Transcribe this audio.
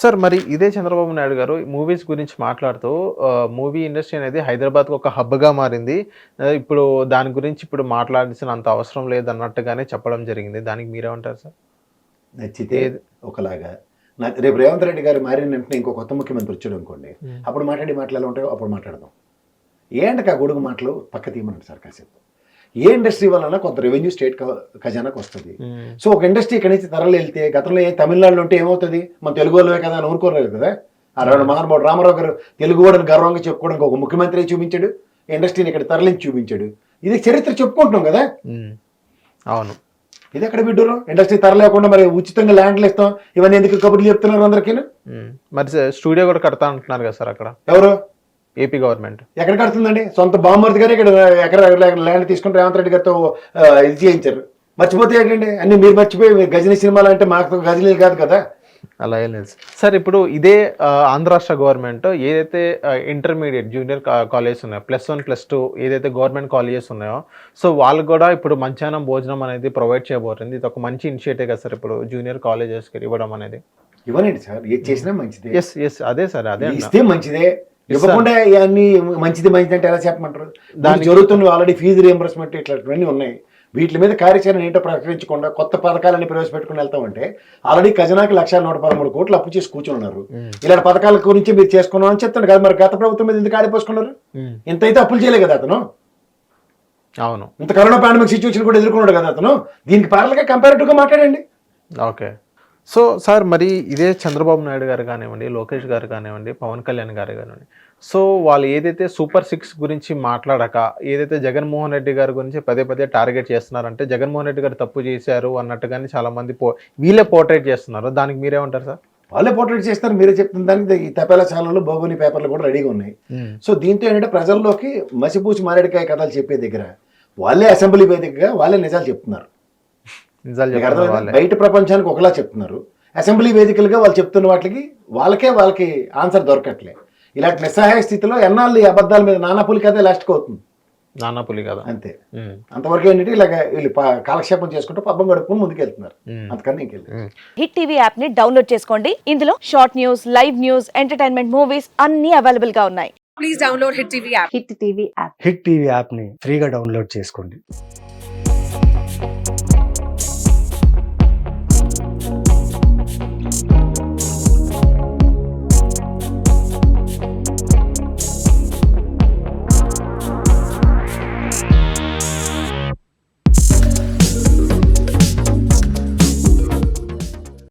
Sir మరి ఇదే చంద్రబాబు నాయుడు గారు మూవీస్ గురించి మాట్లాడుతూ మూవీ ఇండస్ట్రీ అనేది హైదరాబాద్‌కి ఒక హబ్‌గా మారింది. ఇప్పుడు దాని గురించి ఇప్పుడు మాట్లాడాల్సినంత అవసరం లేదన్నట్టుగానే చెప్పడం జరిగింది. దానికి మీరేమంటారు సార్? నచ్చితే ఏది ఒకలాగా రేపు రేవంత్ రెడ్డి గారు మారిన వెంటనే ఇంకో కొత్త ముఖ్యమంత్రి వచ్చాడు అనుకోండి, హ్మ్. అప్పుడు మాట్లాడి మాటలు ఎలా ఉంటాయో అప్పుడు మాట్లాడదాం. ఏంటక ఆ గొడుగు మాటలు పక్క తీయమనండి సార్ కాసేపు. ఏ ఇండస్ట్రీ వలన కొంత రెవెన్యూ స్టేట్ ఖజానాకు వస్తుంది. హ్మ్. సో ఒక ఇండస్ట్రీ ఇక్కడి నుంచి తరలి వెళ్తే గతంలో తమిళనాడులో ఉంటే ఏమవుతుంది, మన తెలుగు వాళ్ళే కదా అని ఊరుకోలేదు కదా. ఆ రెండు మహానుభావుడు రామారావు గారు తెలుగు వాడని గర్వంగా చెప్పుకోవడానికి ఒక ముఖ్యమంత్రి చూపించాడు, ఇండస్ట్రీని ఇక్కడ తరలించి చూపించాడు. ఇది చరిత్ర చెప్పుకుంటున్నాం కదా. అవును. ఇది ఎక్కడ బిడ్డరు ఇండస్ట్రీ తరలేకుండా మరి ఉచితంగా ల్యాండ్లు ఇస్తాం, ఇవన్నీ ఎందుకు కబుర్లు చెప్తున్నారు అందరికీ? మరి స్టూడియో కూడా కడతా అంటున్నారు కదా సార్ అక్కడ ఎవరు? AP government. ఎక్కడ కడుతుందండి? సొంత బామ్మర్ది గారు ఇక్కడ ఎక్కడ ల్యాండ్ తీసుకుని రేవంత్ రెడ్డి గారితో ఇది చేయించారు. మర్చిపోతే ఏంటండి అన్ని మీరు మర్చిపోయి మీరు గజనీ సినిమాలు అంటే మాకు గజనీలు కాదు కదా. అలా ఏం లేదు సార్. ఇప్పుడు ఇదే ఆంధ్ర రాష్ట్ర గవర్నమెంట్ ఏదైతే ఇంటర్మీడియట్ జూనియర్ కాలేజెస్ ఉన్నాయో +1 +2 ఏదైతే గవర్నమెంట్ కాలేజెస్ ఉన్నాయో, సో వాళ్ళకు కూడా ఇప్పుడు మధ్యాహ్నం భోజనం అనేది ప్రొవైడ్ చేయబోతుంది. ఇది ఒక మంచి ఇనిషియేటివ్ కదా సార్ ఇప్పుడు జూనియర్ కాలేజెస్కి ఇవ్వడం అనేది. ఇవ్వనండి సార్, ఏది చేసినా మంచిదే. ఎస్ అదే సార్, అదే ఇస్తే మంచిదే. ఇవ్వకుండా అన్ని మంచిది అంటే ఎలా చెప్పమంటారు? దానికి జరుగుతున్న ఆల్రెడీ ఫీజు రియంబర్స్మెంట్ ఇట్లాంటివన్నీ ఉన్నాయి. వీటి మీద కార్యాచరణ ఏంటో ప్రకటించకుండా కొత్త పథకాలన్నీ ప్రవేశపెట్టుకుని వెళ్తామంటే ఆల్రెడీ ఖజనాకి 1,113 కోట్లు అప్పు చేసి కూర్చొని ఉన్నారు. ఇలాంటి పథకాల గురించి మీరు చేసుకున్నాం అని చెప్తాను కదా. మరి గత ప్రభుత్వం మీద ఎందుకు ఆడిపోసుకున్నారు? ఇంతైతే అప్పులు చేయలే కదా అతను. అవును, ఇంత కరోనా పాండమిక్ సిచ్యువేషన్ కూడా ఎదుర్కొన్నాడు కదా అతను. దీనికి ప్యారల్గా కంపారిటివ్గా మాట్లాడండి. ఓకే. సో సార్ మరి ఇదే చంద్రబాబు నాయుడు గారు కానివ్వండి, లోకేష్ గారు కానివ్వండి, పవన్ కళ్యాణ్ గారు కానివ్వండి, సో వాళ్ళు ఏదైతే సూపర్ 6 గురించి మాట్లాడక ఏదైతే జగన్మోహన్ రెడ్డి గారి గురించి పదే టార్గెట్ చేస్తున్నారంటే జగన్మోహన్ రెడ్డి గారు తప్పు చేశారు అన్నట్టుగానే చాలా మంది వీళ్ళే పోర్ట్రేట్ చేస్తున్నారు. దానికి మీరేమంటారు సార్? వాళ్ళే పోర్ట్రేట్ చేస్తారు, మీరే చెప్తున్న దానికి ఈ తపేలా ఛానళ్ళు బోగోని పేపర్లు కూడా రెడీగా ఉన్నాయి. సో దీంతో ఏంటంటే ప్రజల్లోకి మసిపూసి మారేడికాయ కథలు చెప్పే దగ్గర వాళ్ళే అసెంబ్లీ వేదికగా వాళ్ళే నిజాలు చెప్తున్నారు. బయట ప్రపంచానికి ఒకలా చెప్తున్నారు, అసెంబ్లీ వేదికలుగా వాళ్ళు చెప్తున్న వాటికి వాళ్ళకి ఆన్సర్ దొరకట్లే. ఇలాంటి నిస్సహాయ స్థితిలో ఎన్నాళ్ళు ఈ అబద్ధాల మీద నానాపులి కథ లాస్ట్కి అవుతుంది. నానాపులి కదా అంతే. అంతవరకు ఏంటంటే ఇలాగ వీళ్ళు కాలక్షేపం చేసుకుంటూ పబ్బం గడుపుకుని ముందుకెళ్తున్నారు. అంతకన్నా ఇంకెళ్ళి హిట్ టీవీ యాప్ ని డౌన్లోడ్ చేసుకోండి. ఇందులో short news, live news, entertainment movies అన్ని అవైలబుల్ గా ఉన్నాయి. Please download hit TV app. Hit TV app ని ఫ్రీగా డౌన్లోడ్ చేసుకోండి.